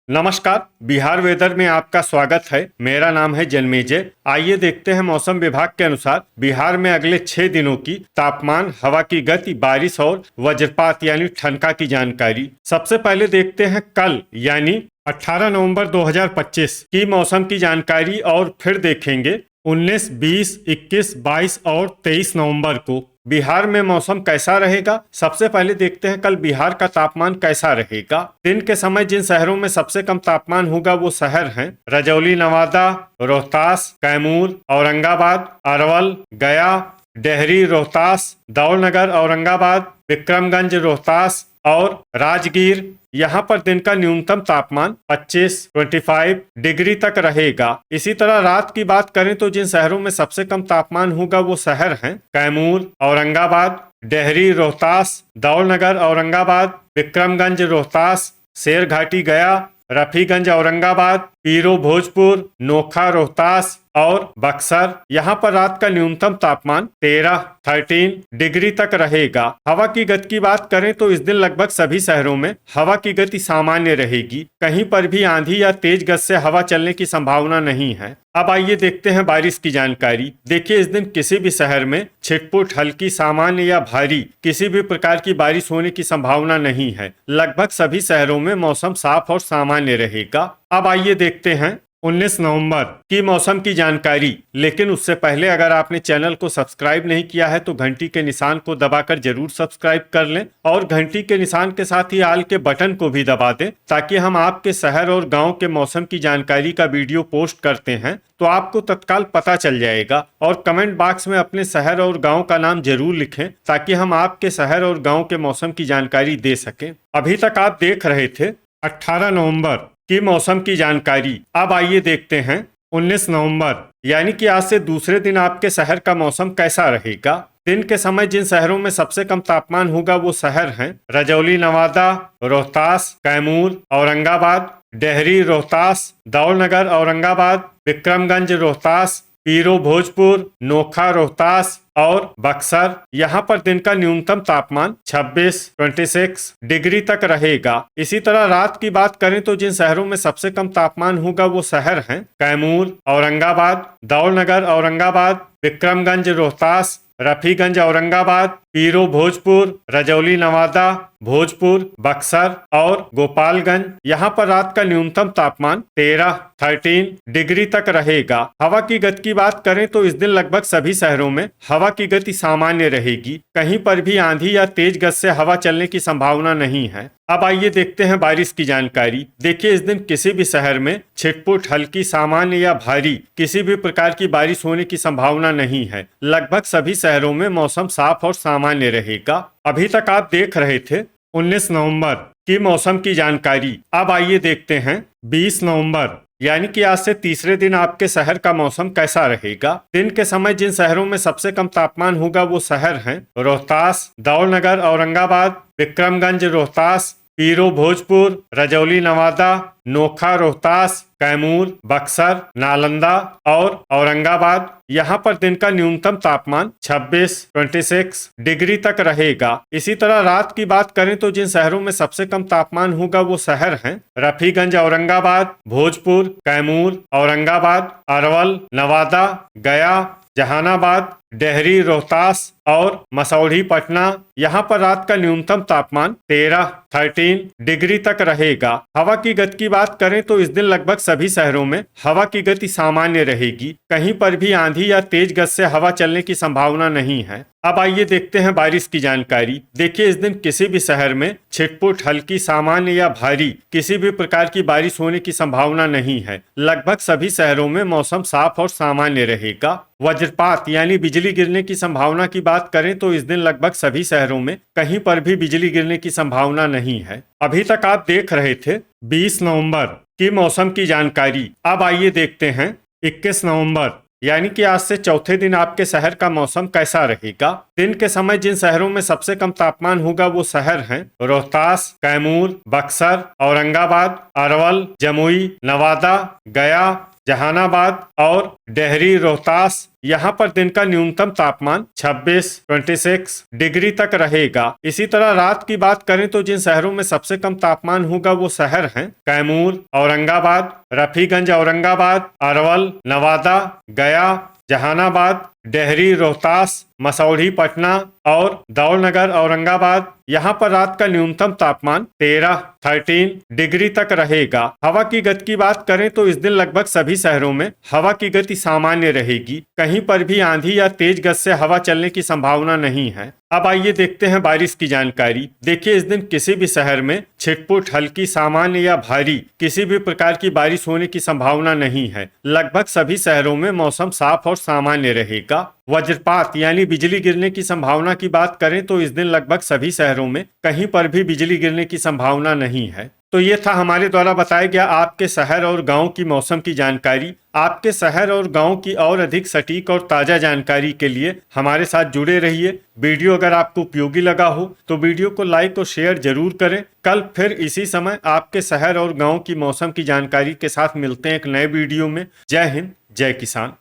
नमस्कार। बिहार वेदर में आपका स्वागत है। मेरा नाम है जन्मेजय। आइए देखते हैं मौसम विभाग के अनुसार बिहार में अगले 6 दिनों की तापमान, हवा की गति, बारिश और वज्रपात यानी ठनका की जानकारी। सबसे पहले देखते हैं कल यानी 18 नवंबर 2025 की मौसम की जानकारी और फिर देखेंगे 19, 20, 21, 22 और 23 नवंबर को बिहार में मौसम कैसा रहेगा। सबसे पहले देखते हैं कल बिहार का तापमान कैसा रहेगा। दिन के समय जिन शहरों में सबसे कम तापमान होगा वो शहर हैं रजौली, नवादा, रोहतास, कैमूर, औरंगाबाद, अरवल, गया, डेहरी, रोहतास, दौलनगर, औरंगाबाद, विक्रमगंज, रोहतास और राजगीर। यहाँ पर दिन का न्यूनतम तापमान 25 डिग्री तक रहेगा। इसी तरह रात की बात करें तो जिन शहरों में सबसे कम तापमान होगा वो शहर हैं कैमूर, औरंगाबाद, डेहरी, रोहतास, दौलनगर, औरंगाबाद, विक्रमगंज, रोहतास, शेरघाटी, गया, रफीगंज, औरंगाबाद, पीरो, भोजपुर, नोखा, रोहतास और बक्सर। यहाँ पर रात का न्यूनतम तापमान 13 डिग्री तक रहेगा। हवा की गति की बात करें तो इस दिन लगभग सभी शहरों में हवा की गति सामान्य रहेगी। कहीं पर भी आंधी या तेज गति से हवा चलने की संभावना नहीं है। अब आइए देखते हैं बारिश की जानकारी। देखिए, इस दिन किसी भी शहर में छिटपुट, हल्की, सामान्य या भारी किसी भी प्रकार की बारिश होने की संभावना नहीं है। लगभग सभी शहरों में मौसम साफ और सामान्य रहेगा। अब आइए देखते हैं 19 नवंबर की मौसम की जानकारी। लेकिन उससे पहले अगर आपने चैनल को सब्सक्राइब नहीं किया है तो घंटी के निशान को दबाकर जरूर सब्सक्राइब कर लें और घंटी के निशान के साथ ही आल के बटन को भी दबा दें, ताकि हम आपके शहर और गांव के मौसम की जानकारी का वीडियो पोस्ट करते हैं तो आपको तत्काल पता चल जाएगा। और कमेंट बॉक्स में अपने शहर और गाँव का नाम जरूर लिखें, ताकि हम आपके शहर और गाँव के मौसम की जानकारी दे सकें। अभी तक आप देख रहे थे 18 नवंबर की मौसम की जानकारी। अब आइए देखते हैं 19 नवंबर यानी कि आज से दूसरे दिन आपके शहर का मौसम कैसा रहेगा। दिन के समय जिन शहरों में सबसे कम तापमान होगा वो शहर हैं रजौली, नवादा, रोहतास, कैमूर, औरंगाबाद, डेहरी, रोहतास, दौलनगर, औरंगाबाद, विक्रमगंज, रोहतास, पीरो, भोजपुर, नोखा, रोहतास और बक्सर। यहाँ पर दिन का न्यूनतम तापमान 26 डिग्री तक रहेगा। इसी तरह रात की बात करें तो जिन शहरों में सबसे कम तापमान होगा वो शहर हैं कैमूर, औरंगाबाद, दौलनगर, औरंगाबाद, विक्रमगंज, रोहतास, रफीगंज, औरंगाबाद, पीरो, भोजपुर, रजौली, नवादा, भोजपुर, बक्सर और गोपालगंज। यहाँ पर रात का न्यूनतम तापमान 13 डिग्री तक रहेगा। हवा की गति की बात करें तो इस दिन लगभग सभी शहरों में हवा की गति सामान्य रहेगी। कहीं पर भी आंधी या तेज गति से हवा चलने की संभावना नहीं है। अब आइए देखते हैं बारिश की जानकारी। देखिए, इस दिन किसी भी शहर में छिटपुट, हल्की, सामान्य या भारी किसी भी प्रकार की बारिश होने की संभावना नहीं है। लगभग सभी शहरों में मौसम साफ और सामान्य रहेगा। अभी तक आप देख रहे थे 19 नवंबर की मौसम की जानकारी। अब आइए देखते हैं 20 नवंबर यानी कि आज से तीसरे दिन आपके शहर का मौसम कैसा रहेगा। दिन के समय जिन शहरों में सबसे कम तापमान होगा वो शहर हैं रोहतास, दौलनगर, औरंगाबाद, विक्रमगंज, रोहतास, पीरो, भोजपुर, रजौली, नवादा, नोखा, रोहतास, कैमूर, बक्सर, नालंदा और औरंगाबाद। यहाँ पर दिन का न्यूनतम तापमान 26 डिग्री तक रहेगा। इसी तरह रात की बात करें तो जिन शहरों में सबसे कम तापमान होगा वो शहर हैं रफीगंज, औरंगाबाद, भोजपुर, कैमूर, औरंगाबाद, अरवल, नवादा, गया, जहानाबाद, डेहरी, रोहतास और मसौढ़ी, पटना। यहाँ पर रात का न्यूनतम तापमान 13 डिग्री तक रहेगा। हवा की गति की बात करें तो इस दिन लगभग सभी शहरों में हवा की गति सामान्य रहेगी। कहीं पर भी आंधी या तेज गति से हवा चलने की संभावना नहीं है। अब आइए देखते हैं बारिश की जानकारी। देखिए, इस दिन किसी भी शहर में छिटपुट, हल्की, सामान्य या भारी किसी भी प्रकार की बारिश होने की संभावना नहीं है। लगभग सभी शहरों में मौसम साफ और सामान्य रहेगा। वज्रपात यानी बिजली गिरने की संभावना की बात करें तो इस दिन लगभग सभी शहरों में कहीं पर भी बिजली गिरने की संभावना नहीं है। अभी तक आप देख रहे थे 20 नवंबर की मौसम की जानकारी। अब आइए देखते हैं 21 नवंबर यानी कि आज से चौथे दिन आपके शहर का मौसम कैसा रहेगा। दिन के समय जिन शहरों में सबसे कम तापमान होगा वो शहर हैं रोहतास, कैमूर, बक्सर, औरंगाबाद, अरवल, जमुई, नवादा, गया, जहानाबाद और डेहरी रोहतास यहाँ पर दिन का न्यूनतम तापमान 26 डिग्री तक रहेगा। इसी तरह रात की बात करें तो जिन शहरों में सबसे कम तापमान होगा वो शहर हैं कैमूर, औरंगाबाद, रफीगंज औरंगाबाद, अरवल, नवादा, गया, जहानाबाद, डेहरी रोहतास, मसौढ़ी पटना और दौलनगर औरंगाबाद। यहाँ पर रात का न्यूनतम तापमान 13 डिग्री तक रहेगा। हवा की गति की बात करें तो इस दिन लगभग सभी शहरों में हवा की गति सामान्य रहेगी। कहीं पर भी आंधी या तेज गति से हवा चलने की संभावना नहीं है। अब आइए देखते हैं बारिश की जानकारी। देखिए, इस दिन किसी भी शहर में छिटपुट, हल्की, सामान्य या भारी किसी भी प्रकार की बारिश होने की संभावना नहीं है। लगभग सभी शहरों में मौसम साफ और सामान्य रहेगा। वज्रपात यानी बिजली गिरने की संभावना की बात करें तो इस दिन लगभग सभी शहरों में कहीं पर भी बिजली गिरने की संभावना नहीं है। तो ये था हमारे द्वारा बताया गया आपके शहर और गांव की मौसम की जानकारी। आपके शहर और गांव की और अधिक सटीक और ताजा जानकारी के लिए हमारे साथ जुड़े रहिए। वीडियो अगर आपको उपयोगी लगा हो तो वीडियो को लाइक और शेयर जरूर करें। कल फिर इसी समय आपके शहर और गांव की मौसम की जानकारी के साथ मिलते हैं एक नए वीडियो में। जय हिंद, जय किसान।